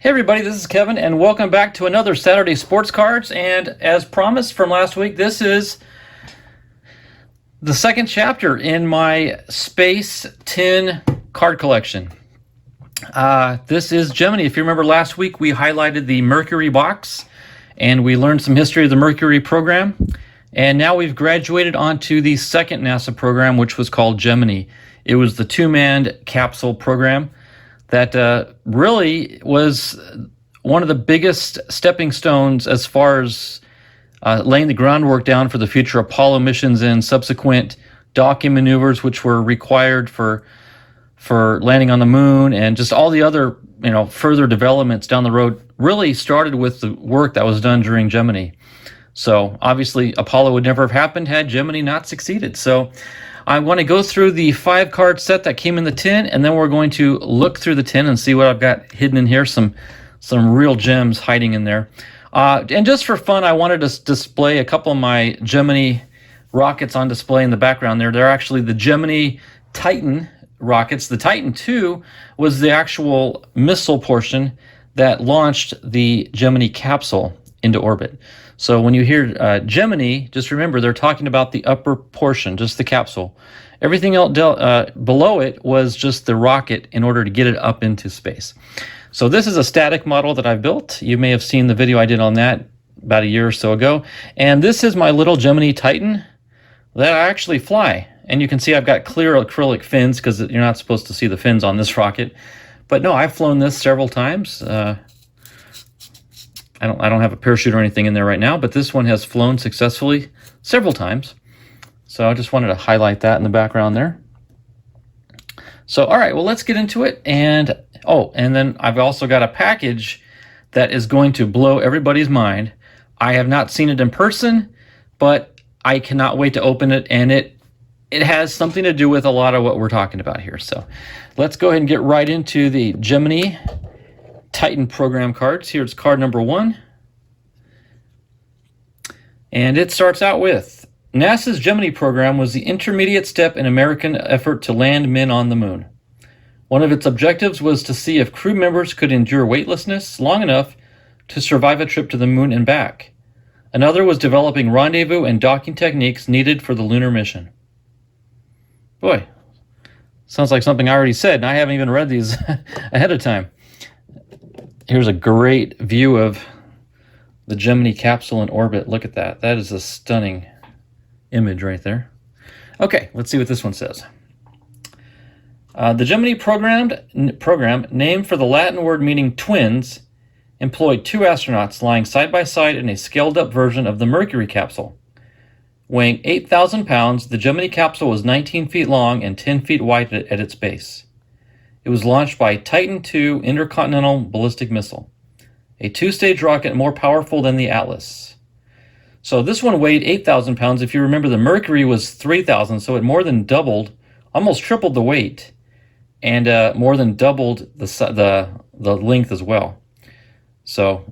Hey everybody, this is Kevin, and welcome back to another Saturday Sports Cards. And as promised from last week, this is the second chapter in my Space 10 card collection. This is Gemini. If you remember last week, we highlighted the Mercury box, and we learned some history of the Mercury program. And now we've graduated onto the second NASA program, which was called Gemini. It was the two-manned capsule program that really was one of the biggest stepping stones as far as laying the groundwork down for the future Apollo missions and subsequent docking maneuvers, which were required for landing on the moon, and just all the other further developments down the road really started with the work that was done during Gemini. So obviously Apollo would never have happened had Gemini not succeeded. So I want to go through the 5-card set that came in the tin, and then we're going to look through the tin and see what I've got hidden in here, some real gems hiding in there. And just for fun, I wanted to display a couple of my Gemini rockets on display in the background there. They're actually the Gemini Titan rockets. The Titan II was the actual missile portion that launched the Gemini capsule into orbit. So when you hear Gemini, just remember they're talking about the upper portion, just the capsule. Everything else below it was just the rocket in order to get it up into space. So this is a static model that I've built. You may have seen the video I did on that about a year or so ago. And this is my little Gemini Titan that I actually fly. And you can see I've got clear acrylic fins because you're not supposed to see the fins on this rocket. But no, I've flown this several times. I don't have a parachute or anything in there right now, but this one has flown successfully several times. So I just wanted to highlight that in the background there. So, all right, well, let's get into it. And then I've also got a package that is going to blow everybody's mind. I have not seen it in person, but I cannot wait to open it, and it has something to do with a lot of what we're talking about here. So let's go ahead and get right into the Gemini Titan program cards. Here's card number 1. And it starts out with, NASA's Gemini program was the intermediate step in American effort to land men on the moon. One of its objectives was to see if crew members could endure weightlessness long enough to survive a trip to the moon and back. Another was developing rendezvous and docking techniques needed for the lunar mission. Boy, sounds like something I already said, and I haven't even read these ahead of time. Here's a great view of the Gemini capsule in orbit. Look at that. That is a stunning image right there. Okay, let's see what this one says. The Gemini program, named for the Latin word meaning twins, employed 2 astronauts lying side by side in a scaled-up version of the Mercury capsule. Weighing 8,000 pounds, the Gemini capsule was 19 feet long and 10 feet wide at its base. It was launched by Titan II intercontinental ballistic missile, a 2-stage rocket more powerful than the Atlas. So this one weighed 8,000 pounds. If you remember, the Mercury was 3,000, so it more than doubled, almost tripled the weight, and more than doubled the length as well. So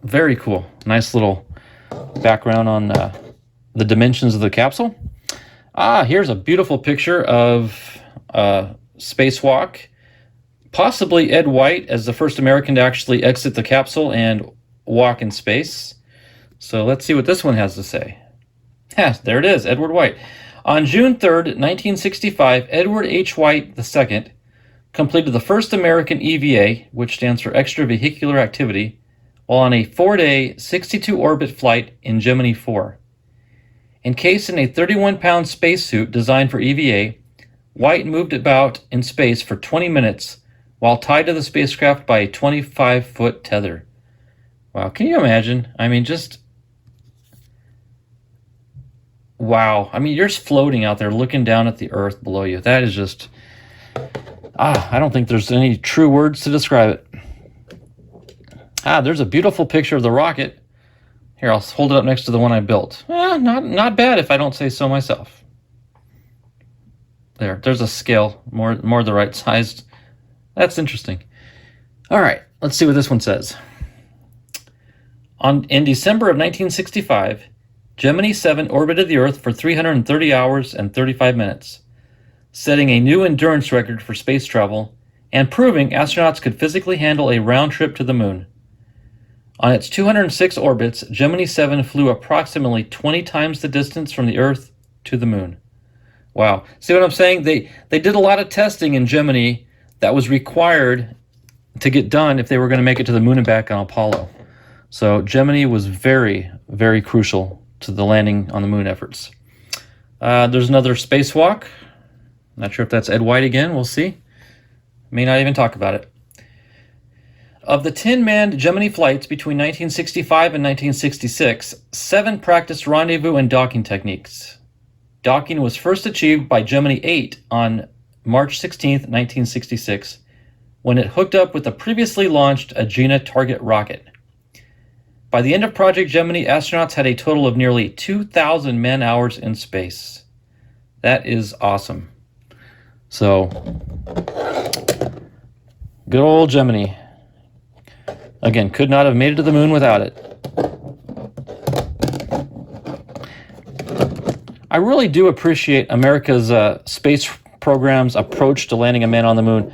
very cool. Nice little background on the dimensions of the capsule. Here's a beautiful picture of spacewalk. Possibly Ed White as the first American to actually exit the capsule and walk in space. So let's see what this one has to say. Yeah, there it is, Edward White. On June 3rd, 1965, Edward H. White II completed the first American EVA, which stands for extravehicular activity, while on a 4-day, 62-orbit flight in Gemini 4. Encased in a 31-pound spacesuit designed for EVA, White moved about in space for 20 minutes while tied to the spacecraft by a 25-foot tether. Wow, can you imagine? I mean, just... wow. I mean, you're just floating out there looking down at the Earth below you. That is just... I don't think there's any true words to describe it. There's a beautiful picture of the rocket. Here, I'll hold it up next to the one I built. Not bad if I don't say so myself. There's a scale, more the right size. That's interesting. All right, let's see what this one says. In December of 1965, Gemini 7 orbited the Earth for 330 hours and 35 minutes, setting a new endurance record for space travel and proving astronauts could physically handle a round trip to the moon. On its 206 orbits, Gemini 7 flew approximately 20 times the distance from the Earth to the moon. Wow. See what I'm saying? They did a lot of testing in Gemini that was required to get done if they were going to make it to the moon and back on Apollo. So Gemini was very, very crucial to the landing on the moon efforts. There's another spacewalk. Not sure if that's Ed White again. We'll see. May not even talk about it. Of the 10 manned Gemini flights between 1965 and 1966, 7 practiced rendezvous and docking techniques. Docking was first achieved by Gemini 8 on March 16, 1966, when it hooked up with the previously launched Agena target rocket. By the end of Project Gemini, astronauts had a total of nearly 2,000 man-hours in space. That is awesome. So, good old Gemini. Again, could not have made it to the moon without it. I really do appreciate America's space program's approach to landing a man on the moon.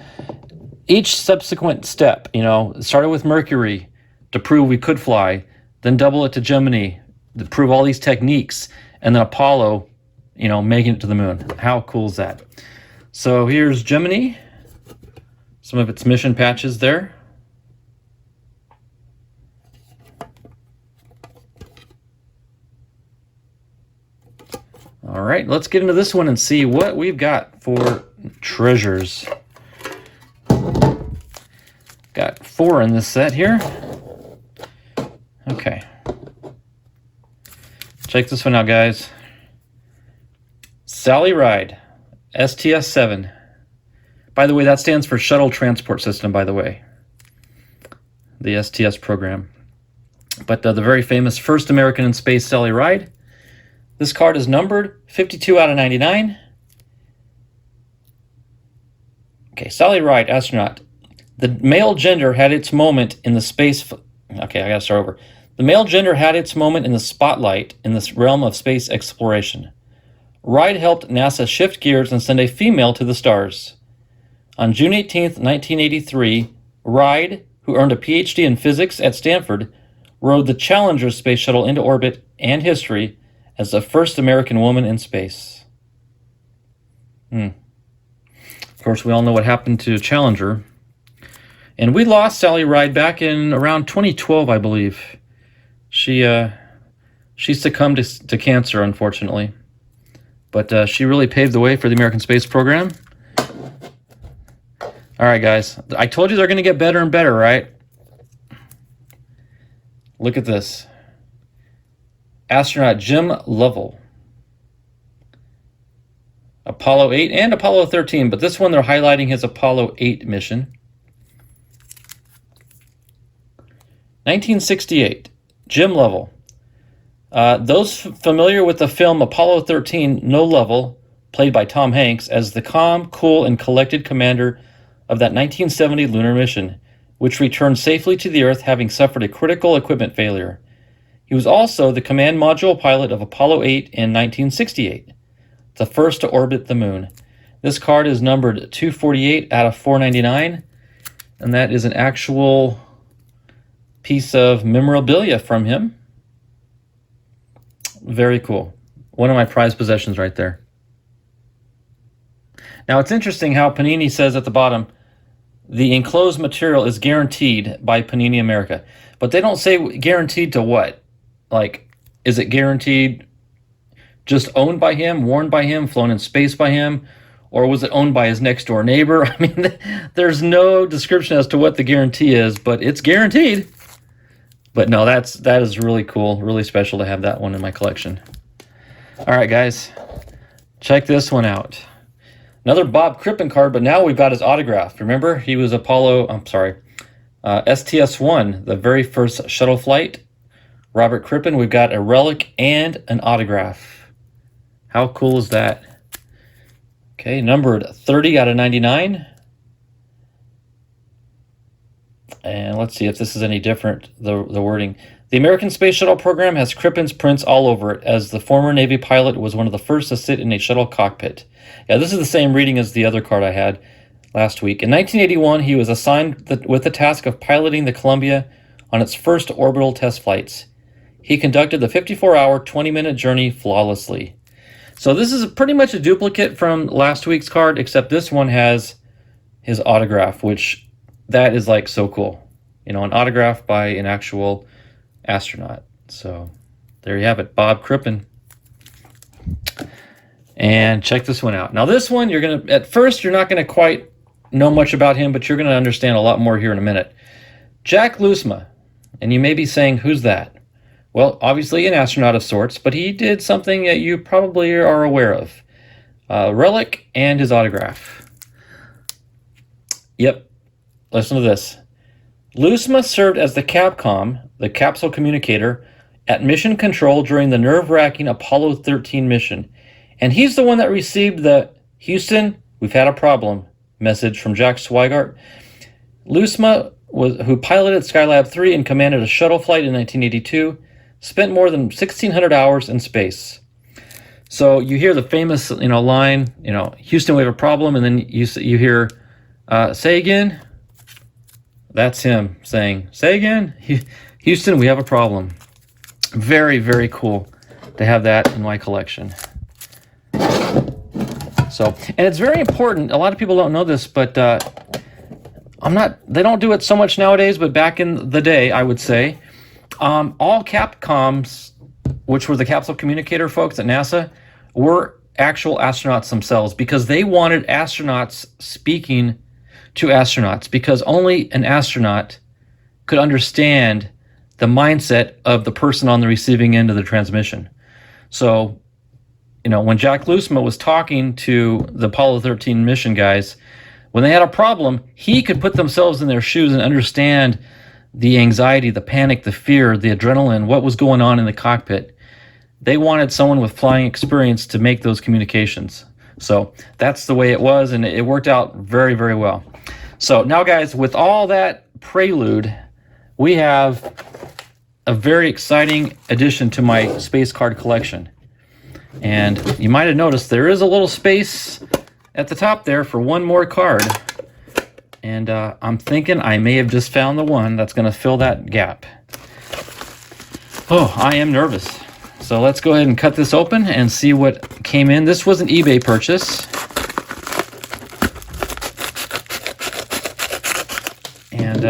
Each subsequent step, it started with Mercury to prove we could fly, then double it to Gemini to prove all these techniques, and then Apollo, making it to the moon. How cool is that? So here's Gemini, some of its mission patches there. All right, let's get into this one and see what we've got for treasures. Got 4 in this set here. Okay. Check this one out, guys. Sally Ride, STS-7. By the way, that stands for Shuttle Transport System, by the way. The STS program. But the very famous first American in space, Sally Ride. This card is numbered 52 out of 99. Okay, Sally Ride, astronaut. The male gender had its moment in the space... Okay, I gotta start over. The male gender had its moment in the spotlight in this realm of space exploration. Ride helped NASA shift gears and send a female to the stars. On June 18th, 1983, Ride, who earned a PhD in physics at Stanford, rode the Challenger space shuttle into orbit and history as the first American woman in space. Of course, we all know what happened to Challenger. And we lost Sally Ride back in around 2012, I believe. She succumbed to cancer, unfortunately. But she really paved the way for the American space program. All right, guys. I told you they're going to get better and better, right? Look at this. Astronaut Jim Lovell. Apollo 8 and Apollo 13, but this one they're highlighting his Apollo 8 mission. 1968, Jim Lovell. Those familiar with the film Apollo 13 know Lovell, played by Tom Hanks, as the calm, cool, and collected commander of that 1970 lunar mission, which returned safely to the Earth having suffered a critical equipment failure. He was also the command module pilot of Apollo 8 in 1968, the first to orbit the moon. This card is numbered 248 out of 499, and that is an actual piece of memorabilia from him. Very cool. One of my prized possessions right there. Now, it's interesting how Panini says at the bottom, the enclosed material is guaranteed by Panini America. But they don't say guaranteed to what? Like, is it guaranteed just owned by him, worn by him, flown in space by him? Or was it owned by his next door neighbor? I mean, there's no description as to what the guarantee is, but it's guaranteed. But no, that is really cool, really special to have that one in my collection. All right, guys, check this one out. Another Bob Crippen card, but now we've got his autograph. Remember, he was STS-1, the very first shuttle flight. Robert Crippen, we've got a relic and an autograph. How cool is that? Okay, numbered 30 out of 99. And let's see if this is any different, the wording. The American Space Shuttle program has Crippen's prints all over it, as the former Navy pilot was one of the first to sit in a shuttle cockpit. Yeah, this is the same reading as the other card I had. last week. In 1981, he was assigned with the task of piloting the Columbia on its first orbital test flights. He conducted the 54-hour, 20-minute journey flawlessly. So this is pretty much a duplicate from last week's card, except this one has his autograph, which that is like so cool. You know, an autograph by an actual astronaut. So there you have it, Bob Crippen. And check this one out. Now this one, at first you're not gonna quite know much about him, but you're gonna understand a lot more here in a minute. Jack Loosma, and you may be saying, who's that? Well, obviously an astronaut of sorts, but he did something that you probably are aware of. Relic and his autograph. Yep, listen to this. Loosma served as the Capcom, the capsule communicator, at mission control during the nerve-wracking Apollo 13 mission. And he's the one that received the "Houston, we've had a problem" message from Jack Swigart. Loosma, who piloted Skylab 3 and commanded a shuttle flight in 1982, spent more than 1,600 hours in space. So you hear the famous, line, "Houston, we have a problem," and then you hear, "Say again." That's him saying, "Say again, Houston, we have a problem." Very, very cool to have that in my collection. So, and it's very important. A lot of people don't know this, but they don't do it so much nowadays, but back in the day, I would say, all Capcoms, which were the capsule communicator folks at NASA, were actual astronauts themselves, because they wanted astronauts speaking to astronauts, because only an astronaut could understand the mindset of the person on the receiving end of the transmission. So, when Jack Loosma was talking to the Apollo 13 mission guys, when they had a problem, he could put themselves in their shoes and understand the anxiety, the panic, the fear, the adrenaline, what was going on in the cockpit. They wanted someone with flying experience to make those communications. So that's the way it was, and it worked out very, very well. So now, guys, with all that prelude, we have a very exciting addition to my space card collection. And you might have noticed there is a little space at the top there for one more card. And I'm thinking I may have just found the one that's going to fill that gap. Oh, I am nervous. So let's go ahead and cut this open and see what came in. This was an eBay purchase. And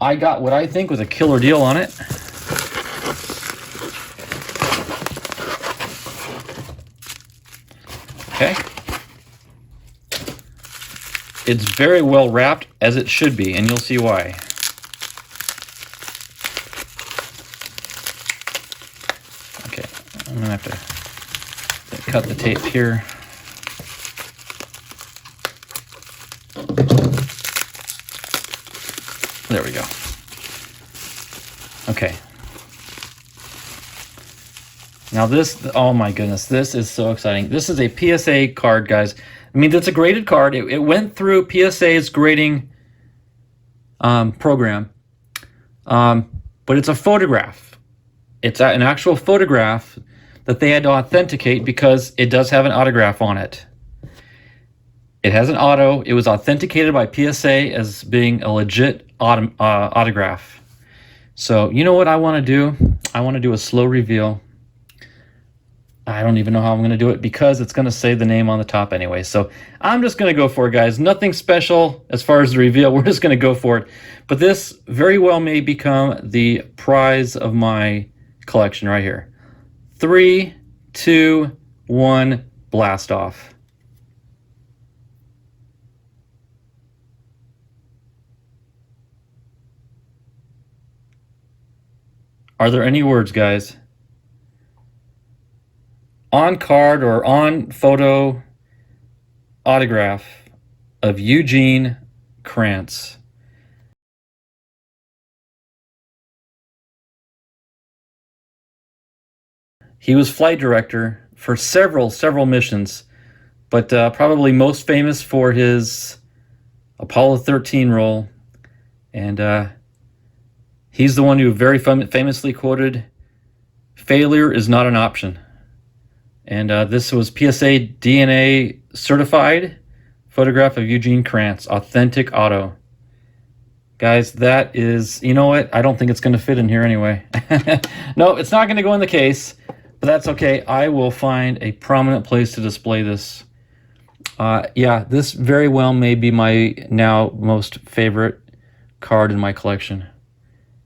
I got what I think was a killer deal on it. Okay. It's very well wrapped, as it should be, and you'll see why. Okay, I'm gonna have to cut the tape here. There we go. Okay. Now this, oh my goodness, this is so exciting. This is a PSA card, guys. I mean, it's a graded card. It went through PSA's grading program, but it's a photograph. It's an actual photograph that they had to authenticate because it does have an autograph on it. It has an auto. It was authenticated by PSA as being a legit autograph. So you know what I want to do? I want to do a slow reveal. I don't even know how I'm going to do it because it's going to say the name on the top anyway. So I'm just going to go for it, guys. Nothing special as far as the reveal. We're just going to go for it. But this very well may become the prize of my collection right here. 3, 2, 1, blast off. Are there any words, guys? On card or on photo autograph of Eugene Kranz. He was flight director for several missions, but probably most famous for his Apollo 13 role. And he's the one who very famously quoted, "Failure is not an option." And this was PSA DNA certified Photograph of Eugene Krantz, authentic auto. Guys, that is, you know what? I don't think it's going to fit in here anyway. No, it's not going to go in the case, but that's okay. I will find a prominent place to display this. Yeah, this very well may be my now most favorite card in my collection.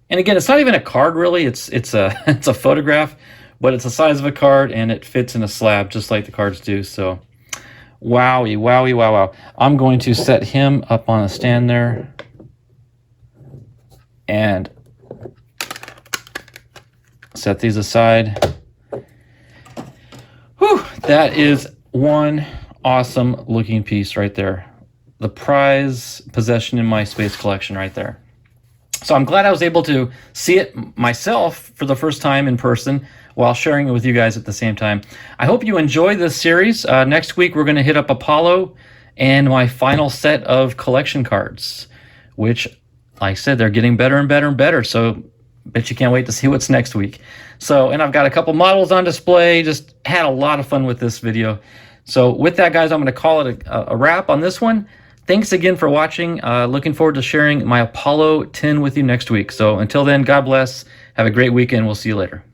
And again, it's not even a card really. It's a it's a photograph, but it's the size of a card and it fits in a slab just like the cards do. So, wowie, wowie, wow, wow. I'm going to set him up on a stand there. And set these aside. Whew, that is one awesome looking piece right there. The prize possession in my space collection right there. So I'm glad I was able to see it myself for the first time in person while sharing it with you guys at the same time. I hope you enjoy this series. Next week we're going to hit up Apollo and my final set of collection cards, which, like I said, they're getting better and better and better. So bet you can't wait to see what's next week. So, and I've got a couple models on display. Just had a lot of fun with this video. So with that, guys, I'm going to call it a wrap on this one. Thanks again for watching. Looking forward to sharing my Apollo 10 with you next week. So until then, God bless. Have a great weekend. We'll see you later.